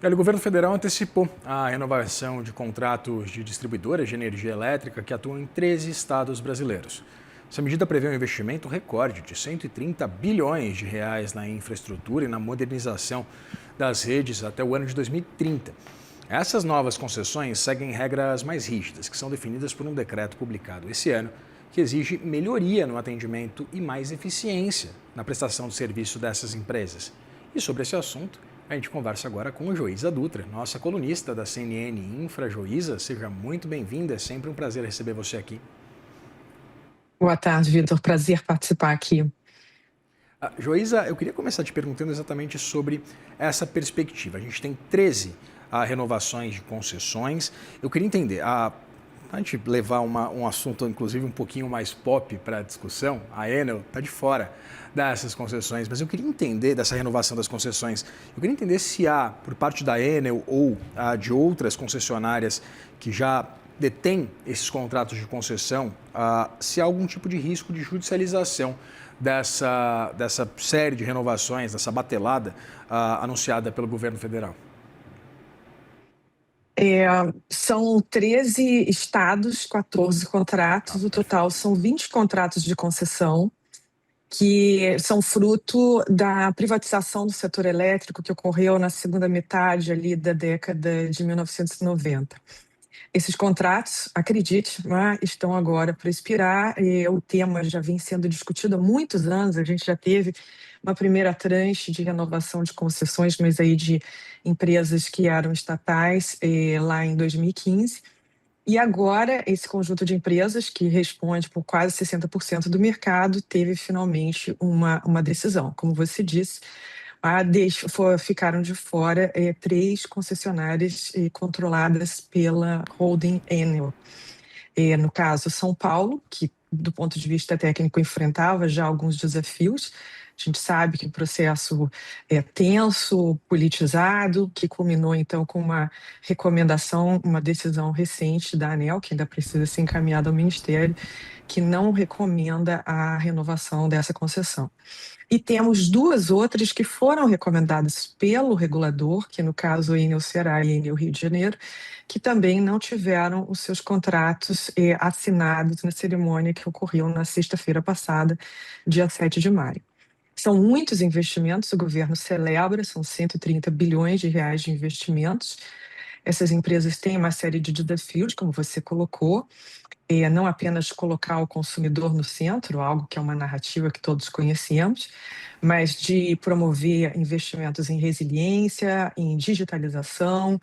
Olha, o governo federal antecipou a renovação de contratos de distribuidoras de energia elétrica que atuam em 13 estados brasileiros. Essa medida prevê um investimento recorde de 130 bilhões de reais na infraestrutura e na modernização das redes até o ano de 2030. Essas novas concessões seguem regras mais rígidas, que são definidas por um decreto publicado esse ano, que exige melhoria no atendimento e mais eficiência na prestação de serviço dessas empresas. E sobre esse assunto, a gente conversa agora com a Joísa Dutra, nossa colunista da CNN Infra. Joísa, seja muito bem-vinda, é sempre um prazer receber você aqui. Boa tarde, Vitor. Prazer participar aqui. Joísa, eu queria começar te perguntando exatamente sobre essa perspectiva. A gente tem 13 renovações de concessões. Eu queria entender, a gente levar um assunto, inclusive, um pouquinho mais pop para a discussão, a Enel está de fora dessas concessões, mas eu queria entender dessa renovação das concessões. Eu queria entender se há, por parte da Enel ou de outras concessionárias que já detêm esses contratos de concessão, se há algum tipo de risco de judicialização dessa série de renovações, dessa batelada anunciada pelo governo federal. São 13 estados, 14 contratos, o total são 20 contratos de concessão, que são fruto da privatização do setor elétrico que ocorreu na segunda metade ali da década de 1990. Esses contratos, acredite, estão agora para expirar. O tema já vem sendo discutido há muitos anos. A gente já teve uma primeira tranche de renovação de concessões, mas aí de empresas que eram estatais lá em 2015. E agora, esse conjunto de empresas, que responde por quase 60% do mercado, teve finalmente uma decisão. Como você disse, ficaram de fora 3 concessionárias controladas pela holding Enel. No caso, São Paulo, que do ponto de vista técnico enfrentava já alguns desafios. A gente sabe que o processo é tenso, politizado, que culminou então com uma recomendação, uma decisão recente da ANEEL, que ainda precisa ser encaminhada ao Ministério, que não recomenda a renovação dessa concessão. E temos 2 outras que foram recomendadas pelo regulador, que no caso a Enel Ceará e a Enel Rio de Janeiro, que também não tiveram os seus contratos assinados na cerimônia que ocorreu na sexta-feira passada, dia 7 de maio. São muitos investimentos, o governo celebra, são 130 bilhões de reais de investimentos. Essas empresas têm uma série de desafios, como você colocou, não apenas colocar o consumidor no centro, algo que é uma narrativa que todos conhecemos, mas de promover investimentos em resiliência, em digitalização,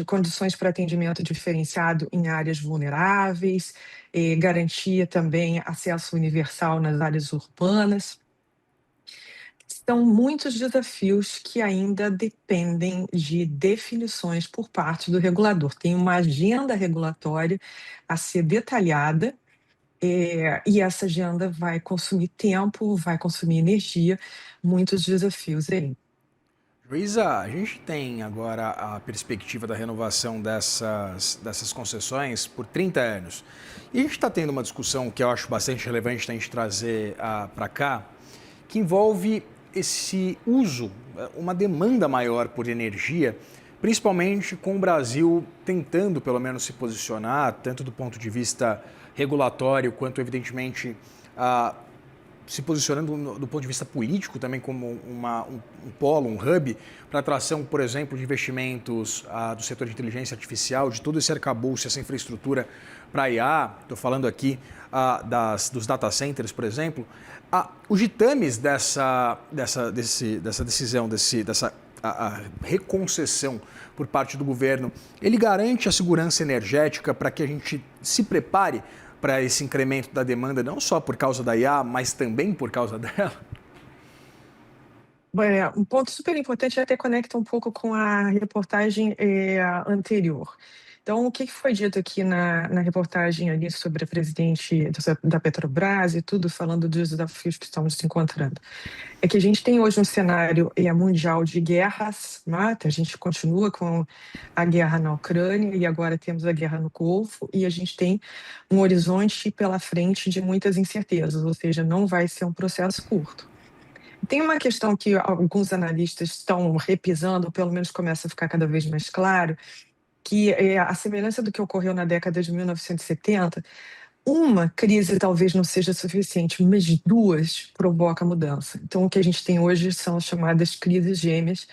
condições para atendimento diferenciado em áreas vulneráveis, garantia também acesso universal nas áreas urbanas. São muitos desafios que ainda dependem de definições por parte do regulador. Tem uma agenda regulatória a ser detalhada, e essa agenda vai consumir tempo, vai consumir energia, muitos desafios aí. Luísa, a gente tem agora a perspectiva da renovação dessas concessões por 30 anos. E a gente está tendo uma discussão que eu acho bastante relevante a gente trazer para cá, que envolve esse uso, uma demanda maior por energia, principalmente com o Brasil tentando, pelo menos, se posicionar, tanto do ponto de vista regulatório, quanto, evidentemente, se posicionando do ponto de vista político também como um polo, um hub, para atração, por exemplo, de investimentos do setor de inteligência artificial, de todo esse arcabouço, essa infraestrutura para IA. Estou falando aqui dos data centers, por exemplo. Os ditames dessa decisão, dessa reconcessão por parte do governo, ele garante a segurança energética para que a gente se prepare para esse incremento da demanda, não só por causa da IA, mas também por causa dela? Um ponto super importante, até conecta um pouco com a reportagem anterior. Então, o que foi dito aqui na reportagem ali sobre a presidente da Petrobras e tudo, falando dos desafios que estamos se encontrando? É que a gente tem hoje um cenário mundial de guerras, a gente continua com a guerra na Ucrânia e agora temos a guerra no Golfo, e a gente tem um horizonte pela frente de muitas incertezas, ou seja, não vai ser um processo curto. Tem uma questão que alguns analistas estão repisando, ou pelo menos começa a ficar cada vez mais claro, que é a semelhança do que ocorreu na década de 1970. Uma crise talvez não seja suficiente, mas duas provoca mudança. Então, o que a gente tem hoje são as chamadas crises gêmeas,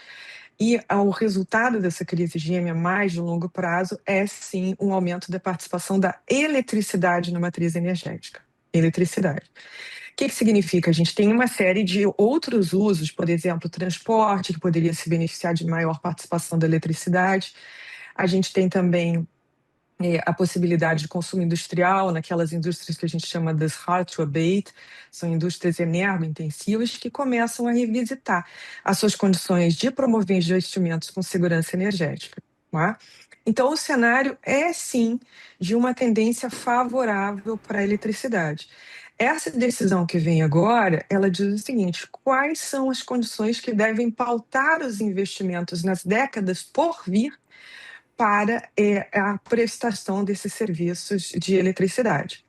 e o resultado dessa crise gêmea mais de longo prazo é, sim, um aumento da participação da eletricidade na matriz energética. Eletricidade. O que significa? A gente tem uma série de outros usos, por exemplo, transporte, que poderia se beneficiar de maior participação da eletricidade. A gente tem também a possibilidade de consumo industrial, naquelas indústrias que a gente chama das hard to abate, são indústrias energointensivas que começam a revisitar as suas condições de promover investimentos com segurança energética. Tá? Então, o cenário é, sim, de uma tendência favorável para a eletricidade. Essa decisão que vem agora, ela diz o seguinte: quais são as condições que devem pautar os investimentos nas décadas por vir para a prestação desses serviços de eletricidade.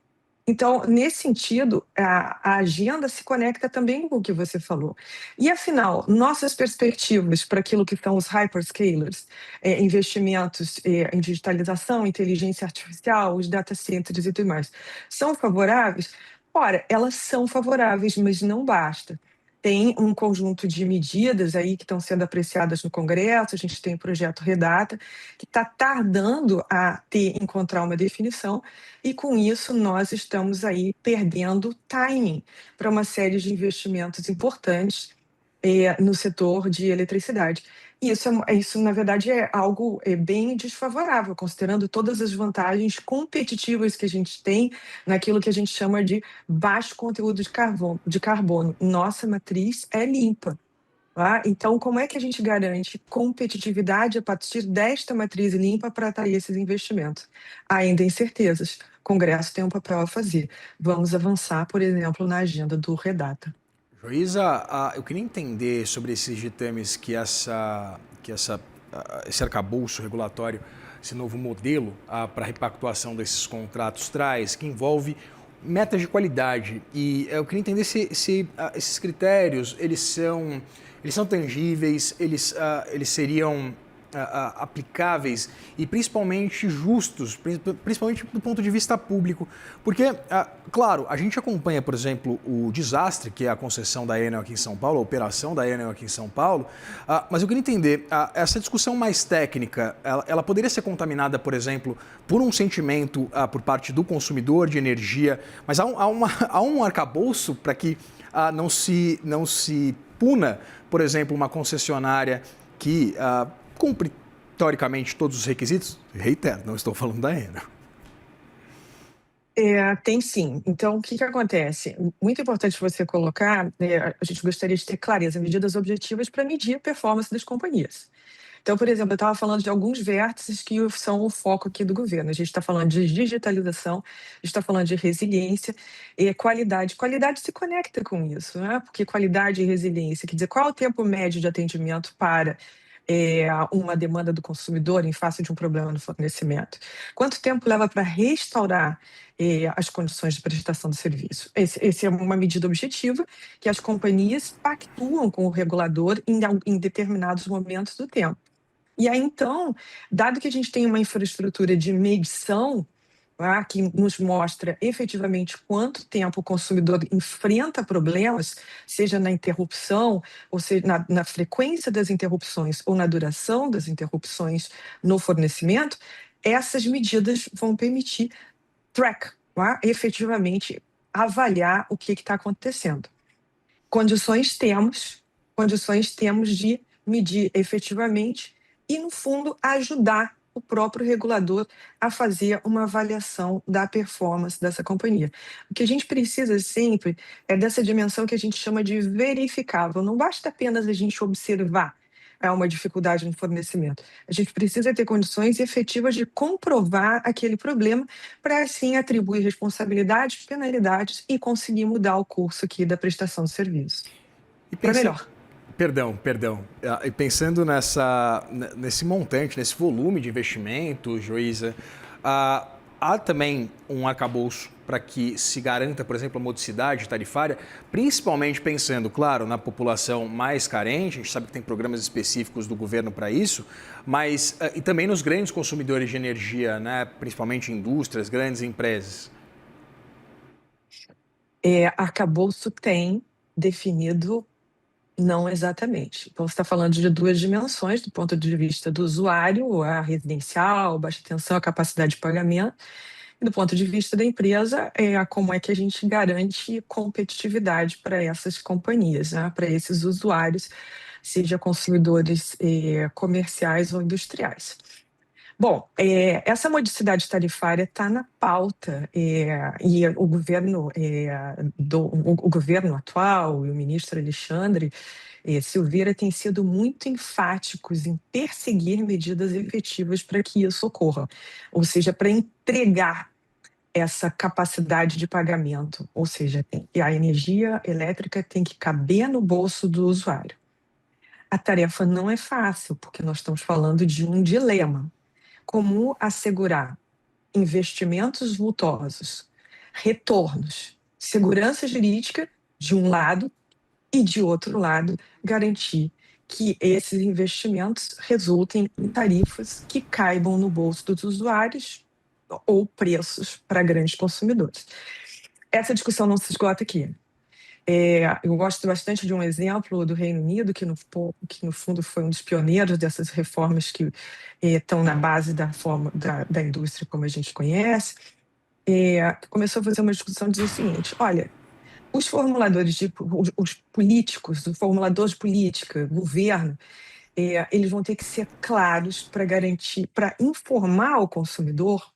Então, nesse sentido, a agenda se conecta também com o que você falou. E, afinal, nossas perspectivas para aquilo que são os hyperscalers, investimentos em digitalização, inteligência artificial, os data centers e tudo mais, são favoráveis? Ora, elas são favoráveis, mas não basta. Tem um conjunto de medidas aí que estão sendo apreciadas no Congresso, a gente tem o projeto Redata, que está tardando a encontrar uma definição, e com isso nós estamos aí perdendo timing para uma série de investimentos importantes no setor de eletricidade. E isso, na verdade, é algo bem desfavorável, considerando todas as vantagens competitivas que a gente tem naquilo que a gente chama de baixo conteúdo de carbono. Nossa matriz é limpa. Tá? Então, como é que a gente garante competitividade a partir desta matriz limpa para atrair esses investimentos? Ainda incertezas. O Congresso tem um papel a fazer. Vamos avançar, por exemplo, na agenda do Redata. Joísa, eu queria entender sobre esses ditames que esse arcabouço regulatório, esse novo modelo para a repactuação desses contratos traz, que envolve metas de qualidade. E eu queria entender se esses critérios, eles são tangíveis, eles seriam aplicáveis e principalmente justos, principalmente do ponto de vista público. Porque, claro, a gente acompanha, por exemplo, o desastre que é a concessão da Enel aqui em São Paulo, a operação da Enel aqui em São Paulo, mas eu queria entender, essa discussão mais técnica, ela poderia ser contaminada, por exemplo, por um sentimento por parte do consumidor de energia, mas há um arcabouço para que não se puna, por exemplo, uma concessionária que cumpre, teoricamente, todos os requisitos? Reitero, não estou falando da Enel. Tem sim. Então, o que acontece? Muito importante você colocar, a gente gostaria de ter clareza, medidas objetivas para medir a performance das companhias. Então, por exemplo, eu estava falando de alguns vértices que são o foco aqui do governo. A gente está falando de digitalização, a gente está falando de resiliência e qualidade. Qualidade se conecta com isso, né? Porque qualidade e resiliência, quer dizer, qual é o tempo médio de atendimento para uma demanda do consumidor em face de um problema no fornecimento? Quanto tempo leva para restaurar as condições de prestação do serviço? Esse é uma medida objetiva que as companhias pactuam com o regulador em determinados momentos do tempo. E aí, então, dado que a gente tem uma infraestrutura de medição, que nos mostra efetivamente quanto tempo o consumidor enfrenta problemas, seja na interrupção, ou seja, na frequência das interrupções ou na duração das interrupções no fornecimento, essas medidas vão permitir efetivamente avaliar o que está acontecendo. Condições temos de medir efetivamente e, no fundo, ajudar o próprio regulador a fazer uma avaliação da performance dessa companhia. O que a gente precisa sempre é dessa dimensão que a gente chama de verificável. Não basta apenas a gente observar uma dificuldade no fornecimento. A gente precisa ter condições efetivas de comprovar aquele problema para, assim, atribuir responsabilidades, penalidades e conseguir mudar o curso aqui da prestação de serviço. Para melhor. Perdão. E pensando nesse montante, nesse volume de investimento, Joísa, há também um arcabouço para que se garanta, por exemplo, a modicidade tarifária, principalmente pensando, claro, na população mais carente, a gente sabe que tem programas específicos do governo para isso, mas e também nos grandes consumidores de energia, né, principalmente indústrias, grandes empresas. Arcabouço tem definido. Não exatamente. Então, você está falando de duas dimensões, do ponto de vista do usuário, a residencial, baixa tensão, a capacidade de pagamento, e do ponto de vista da empresa, como é que a gente garante competitividade para essas companhias, né, para esses usuários, seja consumidores comerciais ou industriais. Bom, essa modicidade tarifária está na pauta, e o governo, o governo atual e o ministro Alexandre Silveira têm sido muito enfáticos em perseguir medidas efetivas para que isso ocorra, ou seja, para entregar essa capacidade de pagamento, ou seja, a energia elétrica tem que caber no bolso do usuário. A tarefa não é fácil, porque nós estamos falando de um dilema. Como assegurar investimentos vultosos, retornos, segurança jurídica, de um lado, e de outro lado, garantir que esses investimentos resultem em tarifas que caibam no bolso dos usuários ou preços para grandes consumidores. Essa discussão não se esgota aqui. Eu gosto bastante de um exemplo do Reino Unido, que no fundo foi um dos pioneiros dessas reformas que estão na base da indústria como a gente conhece, que começou a fazer uma discussão dizendo o seguinte: olha, os formuladores os políticos, os formuladores de política, governo, eles vão ter que ser claros para garantir, para informar o consumidor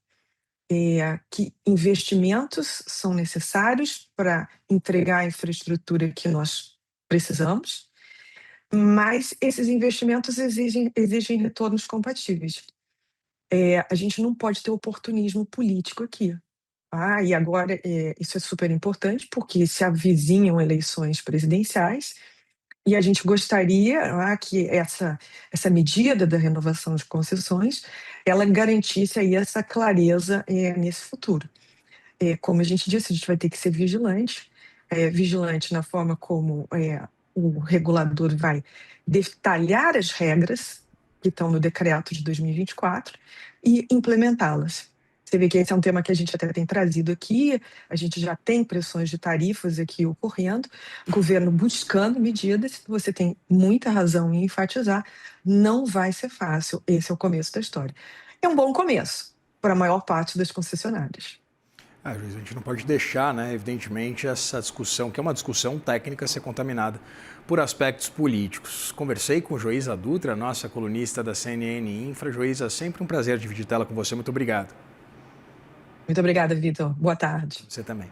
que investimentos são necessários para entregar a infraestrutura que nós precisamos, mas esses investimentos exigem retornos compatíveis. A gente não pode ter oportunismo político aqui. E agora, isso é super importante, porque se avizinham eleições presidenciais, e a gente gostaria que essa medida da renovação de concessões, ela garantisse aí essa clareza nesse futuro. Como a gente disse, a gente vai ter que ser vigilante na forma como o regulador vai detalhar as regras que estão no decreto de 2024 e implementá-las. Você vê que esse é um tema que a gente até tem trazido aqui, a gente já tem pressões de tarifas aqui ocorrendo, o governo buscando medidas, você tem muita razão em enfatizar, não vai ser fácil, esse é o começo da história. É um bom começo para a maior parte das concessionárias. Juiz, a gente não pode deixar, né, evidentemente, essa discussão, que é uma discussão técnica, ser contaminada por aspectos políticos. Conversei com Joísa Dutra, nossa colunista da CNN Infra. Joísa, sempre um prazer dividir tela com você. Muito obrigado. Muito obrigada, Vitor. Boa tarde. Você também.